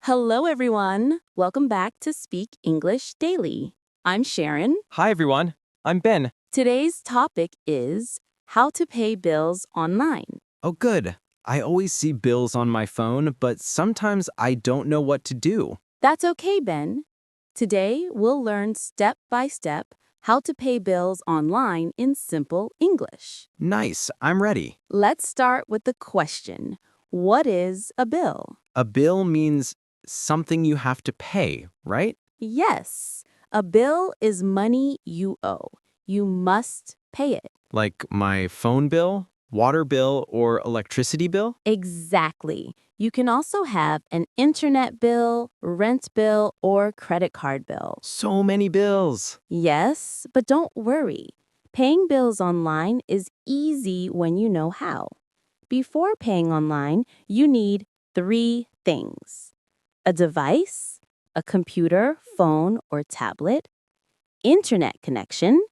Hello, everyone. Welcome back to Speak English Daily. I'm Sharon. Hi, everyone. I'm Ben. Today's topic is how to pay bills online. Oh, good. I always see bills on my phone, but sometimes I don't know what to do. That's okay, Ben. Today, we'll learn step by step how to pay bills online in simple English. Nice. I'm ready. Let's start with the question. What is a bill? A bill means something you have to pay, right? Yes, a bill is money you owe. You must pay it. Like my phone bill, water bill, or electricity bill? Exactly. You can also have an internet bill, rent bill, or credit card bill. So many bills. Yes, but don't worry. Paying bills online is easy when you know how. Before paying online, you need 3 things: a device, a computer, phone, or tablet, internet connection,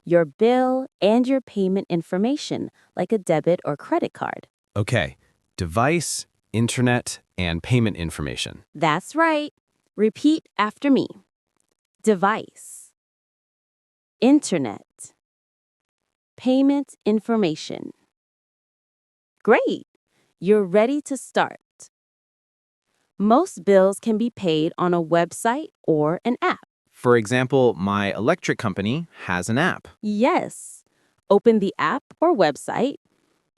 your bill, and your payment information, like a debit or credit card. Okay. Device, internet, and payment information. That's right. Repeat after me. Device, internet, payment information. Great. You're ready to start. Most bills can be paid on a website or an app. For example, my electric company has an app. Yes. Open the app or website.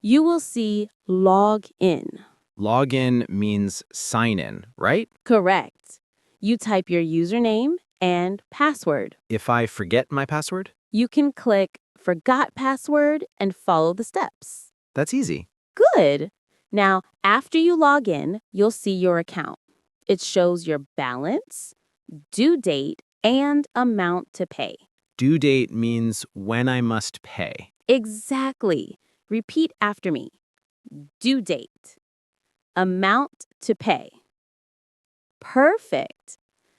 You will see Log In. Login means sign in, right? Correct. You type your username and password. If I forget my password? You can click Forgot Password and follow the steps. That's easy. Good. Now, after you log in, you'll see your account. It shows your balance, due date, and amount to pay. Due date means when I must pay. Exactly. Repeat after me. Due date. Amount to pay. Perfect.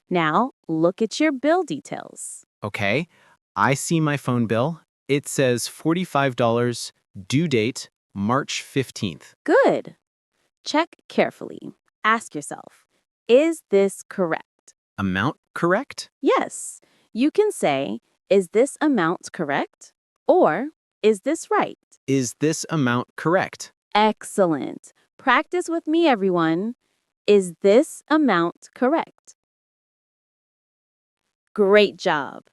Now, look at your bill details. Okay, I see my phone bill. It says $45, due date March 15th. Good. Check carefully. Ask yourself, is this correct? Amount correct? Yes. You can say, is this amount correct? Or, is this right? Is this amount correct? Excellent. Practice with me, everyone. Is this amount correct? Great job.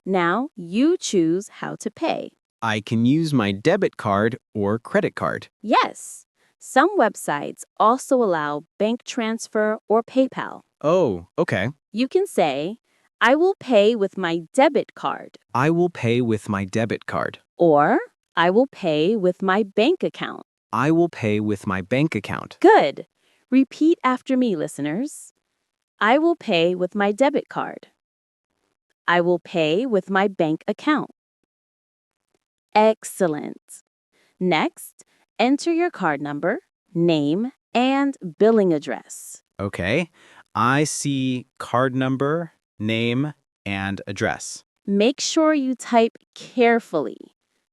Now you choose how to pay. I can use my debit card or credit card. Yes, some websites also allow bank transfer or PayPal. Oh, okay. You can say, I will pay with my debit card, I will pay with my debit card. or I will pay with my bank account. I will pay with my bank account. Good. Repeat after me, listeners. I will pay with my debit card. I will pay with my bank account. Excellent. Next, enter your card number, name, and billing address. Okay, I see card number, name, and address. Make sure you type carefully.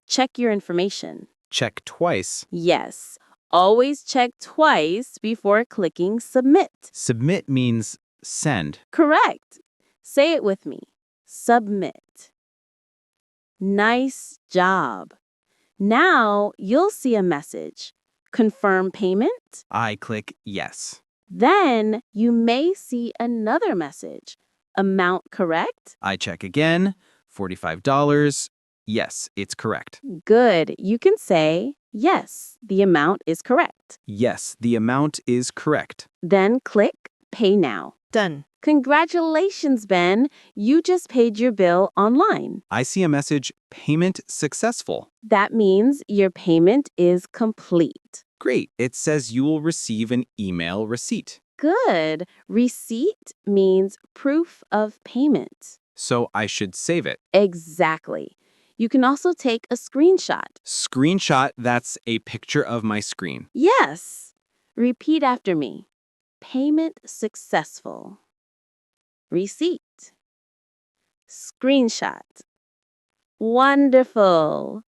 Check your information. Check twice. Yes, always check twice before clicking Submit. Submit means send. Correct. Say it with me. Submit. Nice job. Now you'll see a message. Confirm payment. I click yes. Then you may see another message. Amount correct? I check again. $45. Yes, it's correct. Good. You can say, yes, the amount is correct. Yes, the amount is correct. Then click Pay Now. Done. Congratulations, Ben. You just paid your bill online. I see a message, payment successful. That means your payment is complete. Great. It says you will receive an email receipt. Good. Receipt means proof of payment. So I should save it. Exactly. You can also take a screenshot. Screenshot, that's a picture of my screen. Yes. Repeat after me. Payment successful. Receipt. Screenshot. Wonderful.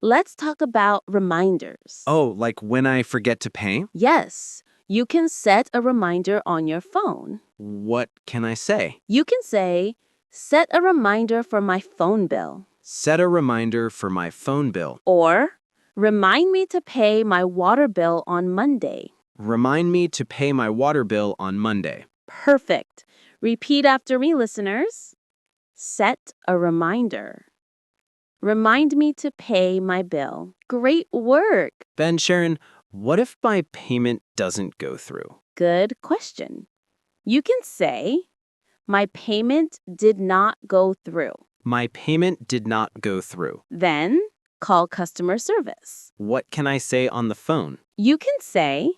Let's talk about reminders. Oh, like when I forget to pay? Yes, You can set a reminder on your phone. What can I say? You can say, set a reminder for my phone bill. Set a reminder for my phone bill. Or, remind me to pay my water bill on Monday. Remind me to pay my water bill on Monday. Perfect. Repeat after me, listeners. Set a reminder. Remind me to pay my bill. Great work. Ben, Sharon, what if my payment doesn't go through? Good question. You can say, my payment did not go through. My payment did not go through. Then, call customer service. What can I say on the phone? You can say,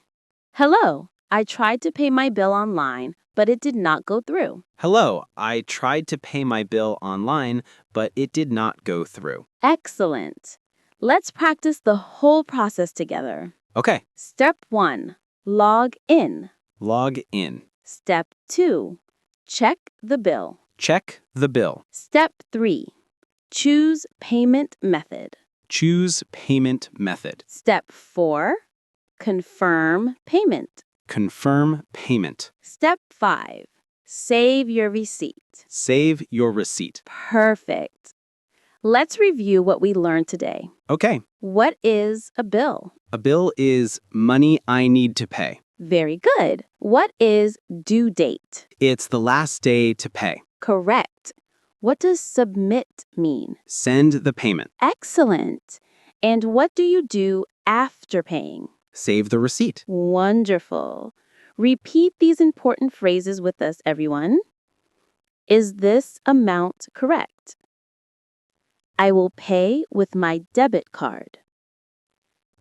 hello, I tried to pay my bill online, but it did not go through. Hello, I tried to pay my bill online, but it did not go through. Excellent. Let's practice the whole process together. Okay, Step 1, log in. log in. Step 2, check the bill. Check the bill. Step 3, choose payment method. Choose payment method. Step 4, confirm payment. Confirm payment. Step 5, save your receipt. Save your receipt. Perfect. Let's review what we learned today. Okay, What is a bill? a bill is money I need to pay. Very good. What is due date? It's the last day to pay. Correct. What does submit mean? Send the payment. Excellent. And what do you do after paying? Save the receipt. Wonderful. Repeat these important phrases with us, everyone. Is this amount correct? I will pay with my debit card.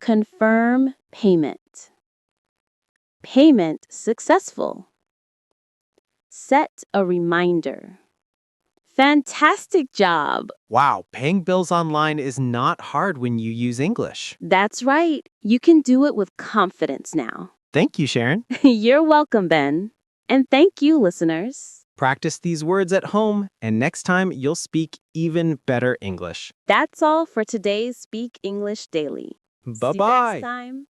Confirm payment. Payment successful. Set a reminder. Fantastic job! Wow, paying bills online is not hard when you use English. That's right. You can do it with confidence now. Thank you, Sharon. You're welcome, Ben. And thank you, listeners. Practice these words at home, and next time you'll speak even better English. That's all for today's Speak English Daily. See you Bye-bye. next time.